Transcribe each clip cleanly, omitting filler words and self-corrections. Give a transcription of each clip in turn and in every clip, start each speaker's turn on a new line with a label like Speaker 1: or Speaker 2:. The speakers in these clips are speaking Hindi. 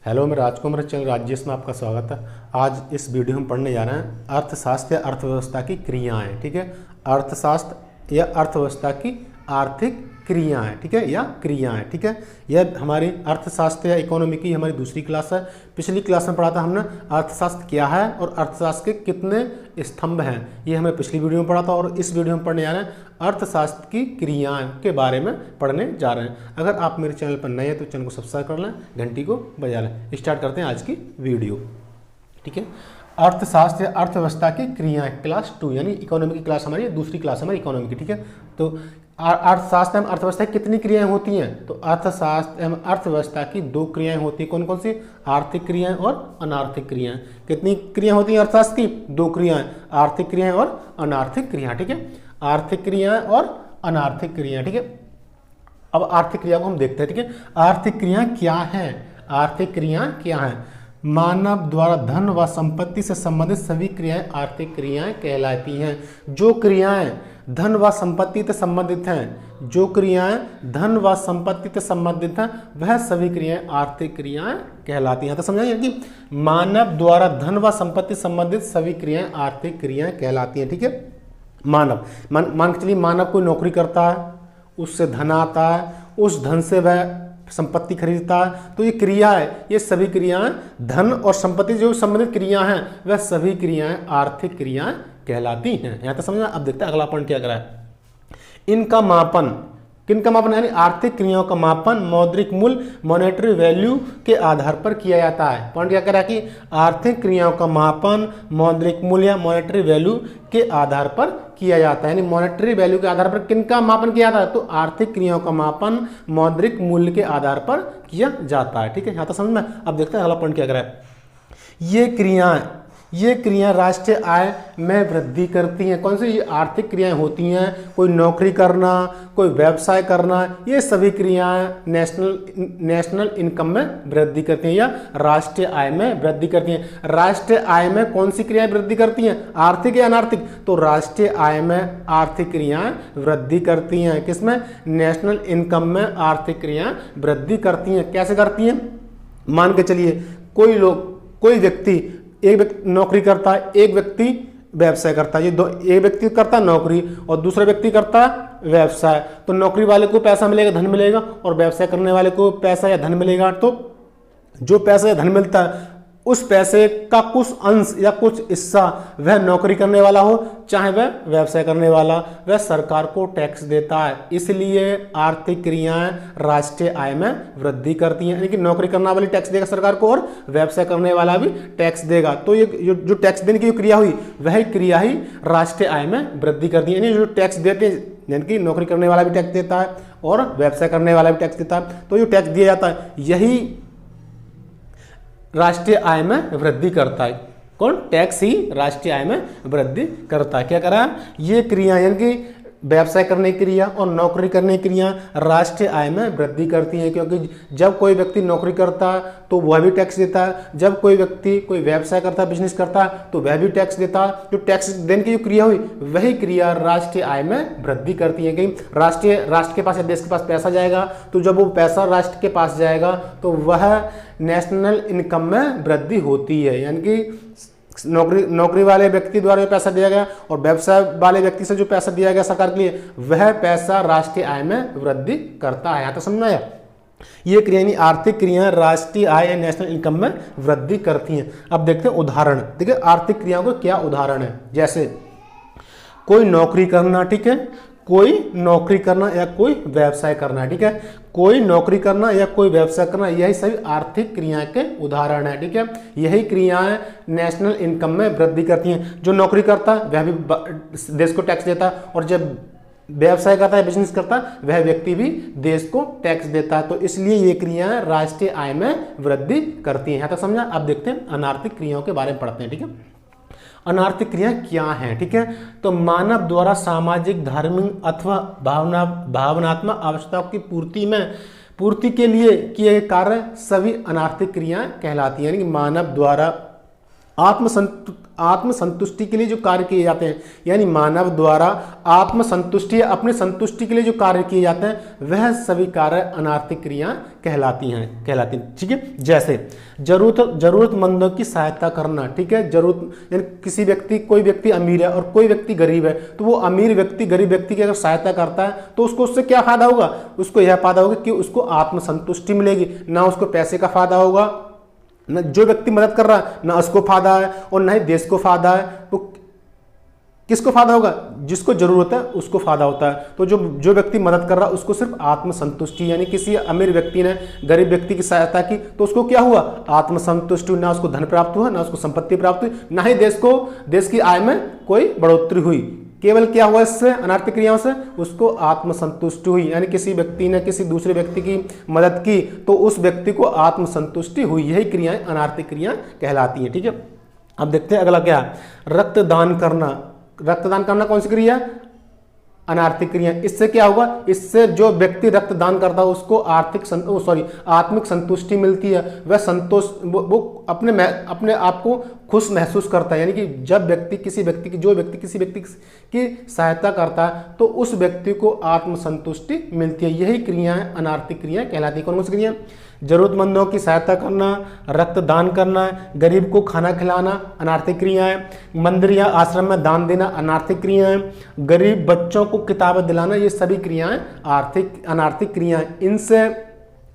Speaker 1: हेलो, मैं राजकुमार चंद्र राजेश में आपका स्वागत है। आज इस वीडियो में पढ़ने जा रहे हैं अर्थशास्त्र या अर्थव्यवस्था की क्रियाएं। ठीक है, अर्थशास्त्र या अर्थव्यवस्था की आर्थिक क्रियाएं, ठीक है, या क्रियाएं। ठीक है, यह हमारी अर्थशास्त्र या इकोनॉमी की हमारी दूसरी क्लास है। पिछली क्लास में पढ़ा था हमने अर्थशास्त्र क्या है और अर्थशास्त्र के कितने स्तंभ हैं, ये हमें पिछली वीडियो में पढ़ा था। और इस वीडियो में पढ़ने जा रहे हैं अर्थशास्त्र की क्रियाएं के बारे में पढ़ने जा रहे हैं। अगर आप मेरे चैनल पर नए हैं तो चैनल को सब्सक्राइब कर लें, घंटी को बजा लें। स्टार्ट करते हैं आज की वीडियो। ठीक है, अर्थशास्त्र या अर्थव्यवस्था की क्रियाएं क्लास 2, यानी इकोनॉमी की क्लास हमारी दूसरी क्लास हमारी इकोनॉमी की। ठीक है, तो अर्थशास्त्र एवं अर्थव्यवस्था की कितनी क्रियाएं होती हैं? तो अर्थशास्त्र एवं अर्थव्यवस्था की दो क्रियाएं होती हैं। कौन कौन सी? आर्थिक क्रियाएं और अनार्थिक क्रियाएं। कितनी क्रियाएं होती हैं अर्थशास्त्र की? दो क्रियाएं, आर्थिक क्रियाएं और अनार्थिक क्रियाएं। ठीक है, आर्थिक क्रियाएं और अनार्थिक क्रियाएं। ठीक है, अब आर्थिक क्रिया को हम देखते हैं। ठीक है, आर्थिक क्रियाएं क्या हैं? आर्थिक क्रियाएं क्या हैं? मानव द्वारा धन व संपत्ति से संबंधित सभी क्रियाएं आर्थिक क्रियाएं कहलाती हैं। जो क्रियाएं धन व संपत्ति से संबंधित हैं, जो क्रियाएं धन व संपत्ति से संबंधित हैं, वह सभी क्रियाएं आर्थिक क्रियाएं कहलाती हैं। तो समझाइए कि मानव द्वारा धन व संपत्ति संबंधित सभी क्रियाएं आर्थिक क्रियाएं कहलाती हैं। ठीक है, मानव मान के चलिए मानव कोई नौकरी करता है, उससे धन आता है, उस धन से वह संपत्ति खरीदता है, तो ये क्रिया है। ये सभी क्रियाएं धन और संपत्ति जो संबंधित क्रिया हैं, वह सभी क्रियाएं आर्थिक क्रियाएं कहलाती हैं। यहां तक समझना। अब देखते हैं अगला पॉइंट क्या करा है। इनका मापन, किनका मापन? यानी आर्थिक क्रियाओं का मापन मौद्रिक मूल्य मॉनेटरी वैल्यू के आधार पर किया जाता है। पॉइंट क्या करा कि आर्थिक क्रियाओं का मापन मौद्रिक मूल्य या मॉनेटरी वैल्यू के आधार पर किया जाता है। यानी मॉनेटरी वैल्यू के आधार पर किनका मापन किया जाता है? तो आर्थिक क्रियाओं का मापन मौद्रिक मूल्य के आधार पर किया जाता है। ठीक है, यहाँ तक समझ में। अब देखते हैं अगला पॉइंट क्या करा है। ये क्रियाएं राष्ट्रीय आय में वृद्धि करती हैं। कौन सी? ये आर्थिक क्रियाएं होती हैं। कोई नौकरी करना, कोई व्यवसाय करना, ये सभी क्रियाएं नेशनल इनकम में वृद्धि करती हैं या राष्ट्रीय आय में वृद्धि करती हैं। राष्ट्रीय आय में कौन सी क्रियाएं वृद्धि करती हैं? आर्थिक या अनार्थिक? तो राष्ट्रीय आय में आर्थिक क्रियाएं वृद्धि करती हैं। किसमें? नेशनल इनकम में आर्थिक क्रियाएं वृद्धि करती हैं। कैसे करती हैं? मान के चलिए कोई व्यक्ति, एक व्यक्ति नौकरी करता है, एक व्यक्ति व्यवसाय करता है। ये दो, एक व्यक्ति करता है नौकरी और दूसरा व्यक्ति करता है व्यवसाय। तो नौकरी वाले को पैसा मिलेगा, धन मिलेगा, और व्यवसाय करने वाले को पैसा या धन मिलेगा। तो जो पैसा या धन मिलता है, उस पैसे का कुछ अंश या कुछ हिस्सा वह नौकरी करने वाला हो चाहे वह व्यवसाय करने वाला, वह सरकार को टैक्स देता है। इसलिए आर्थिक क्रियाएं राष्ट्रीय आय में वृद्धि करती हैं। यानी कि नौकरी करने वाली टैक्स देगा सरकार को और व्यवसाय करने वाला भी टैक्स देगा। तो ये जो टैक्स देने की जो क्रिया हुई, वह क्रिया ही राष्ट्रीय आय में वृद्धि करती है। यानी जो टैक्स देते हैं, यानी कि नौकरी करने वाला भी टैक्स देता है और व्यवसाय करने वाला भी टैक्स देता है, तो जो टैक्स दिया जाता है यही राष्ट्रीय आय में वृद्धि करता है। कौन? टैक्स ही राष्ट्रीय आय में वृद्धि करता है। क्या करा? ये क्रिया यानी कि व्यवसाय करने की क्रिया और नौकरी करने की क्रिया राष्ट्रीय आय में वृद्धि करती हैं। क्योंकि जब कोई व्यक्ति नौकरी करता है तो वह भी टैक्स देता है, जब कोई व्यक्ति कोई व्यवसाय करता है, बिजनेस करता है, तो वह भी टैक्स देता है। जो टैक्स देने की जो क्रिया हुई, वही क्रिया राष्ट्रीय आय में वृद्धि करती है। कि राष्ट्र के पास या देश के पास पैसा जाएगा, तो जब वो पैसा राष्ट्र के पास जाएगा तो वह नेशनल इनकम में वृद्धि होती है। यानी कि नौकरी वाले व्यक्ति द्वारा जो पैसा दिया गया और व्यवसाय वाले व्यक्ति से जो पैसा दिया गया सरकार के लिए, वह पैसा राष्ट्रीय आय में वृद्धि करता है। यहाँ तो समझना है। ये क्रिया आर्थिक क्रियाएं राष्ट्रीय आय या नेशनल इनकम में वृद्धि करती हैं। अब देखते हैं उदाहरण। देखिए आर्थिक क्रियाओं के क्या उदाहरण है। जैसे कोई नौकरी करना, ठीक है, कोई नौकरी करना या कोई व्यवसाय करना। ठीक है, कोई नौकरी करना या कोई व्यवसाय करना, यही सभी आर्थिक क्रियाएं के उदाहरण है। ठीक है, यही क्रियाएं नेशनल इनकम में वृद्धि करती हैं। जो नौकरी करता है वह भी देश को टैक्स देता है, और जब व्यवसाय करता है, बिजनेस करता है, वह व्यक्ति भी देश को टैक्स देता है। तो इसलिए ये क्रियाएं राष्ट्रीय आय में वृद्धि करती हैं। यहाँ तक समझा। अब देखते हैं अनार्थिक क्रियाओं के बारे में पढ़ते हैं। ठीक है, अनार्थिक क्रियाएं क्या हैं? ठीक है, तो मानव द्वारा सामाजिक, धार्मिक अथवा भावनात्मक आवश्यकताओं की पूर्ति के लिए किए गए कार्य सभी अनार्थिक क्रियाएं कहलाती हैं। यानी कि मानव द्वारा आत्मसंतुष्टि के लिए जो कार्य किए जाते हैं, यानी मानव द्वारा आत्मसंतुष्टि या अपने संतुष्टि के लिए जो कार्य किए जाते हैं वह सभी कार्य अनार्थिक क्रियाएं कहलाती हैं। ठीक है, जैसे जरूरतमंदों की सहायता करना। ठीक है, जरूरत यानी कोई व्यक्ति अमीर है और कोई व्यक्ति गरीब है, तो वो अमीर व्यक्ति गरीब व्यक्ति की अगर सहायता करता है तो उसको उससे क्या फायदा होगा, उसको यह फायदा होगा कि उसको आत्मसंतुष्टि मिलेगी, ना उसको पैसे का फायदा होगा, न जो व्यक्ति मदद कर रहा है ना उसको फायदा है और ना ही देश को फायदा है। तो किसको फायदा होगा, जिसको जरूरत है उसको फायदा होता है। तो जो व्यक्ति मदद कर रहा है उसको सिर्फ आत्मसंतुष्टि, यानी किसी अमीर व्यक्ति ने गरीब व्यक्ति की सहायता की तो उसको क्या हुआ, आत्मसंतुष्टि, ना उसको धन प्राप्त हुआ, ना उसको संपत्ति प्राप्त हुई, ना ही देश की आय में कोई बढ़ोतरी हुई। केवल क्या हुआ इससे, अनार्थिक क्रियाओं से उसको आत्मसंतुष्टि हुई, यानी किसी व्यक्ति ने किसी दूसरे व्यक्ति की मदद की तो उस व्यक्ति को आत्मसंतुष्टि हुई। यही क्रियाएं अनार्थिक क्रियाएं कहलाती हैं। ठीक है, अब देखते हैं अगला क्या है, रक्तदान करना। रक्तदान करना कौन सी क्रिया, अनार्थिक क्रिया। इससे क्या होगा, इससे जो व्यक्ति रक्तदान करता है उसको आत्मिक संतुष्टि मिलती है। वह संतोष वो अपने आप को खुश महसूस करता है, यानी कि जब व्यक्ति किसी व्यक्ति की सहायता करता है तो उस व्यक्ति को आत्मसंतुष्टि मिलती है। यही क्रियाएं अनार्थिक क्रियाएं कहलाती है। कौन सी क्रिया, जरूरतमंदों की सहायता करना, रक्तदान करना, गरीब को खाना खिलाना अनार्थिक क्रियाएं, मंदिर या आश्रम में दान देना अनार्थिक क्रियाएं, गरीब बच्चों को किताबें दिलाना, ये सभी क्रियाएं अनार्थिक क्रियाएं। इनसे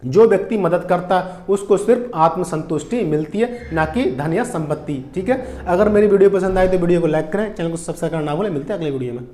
Speaker 1: जो व्यक्ति मदद करता है उसको सिर्फ आत्मसंतुष्टि मिलती है, ना कि धन या संपत्ति। ठीक है, अगर मेरी वीडियो पसंद आए तो वीडियो को लाइक करें, चैनल को सब्सक्राइब करना ना भूलें। मिलते हैं अगले वीडियो में।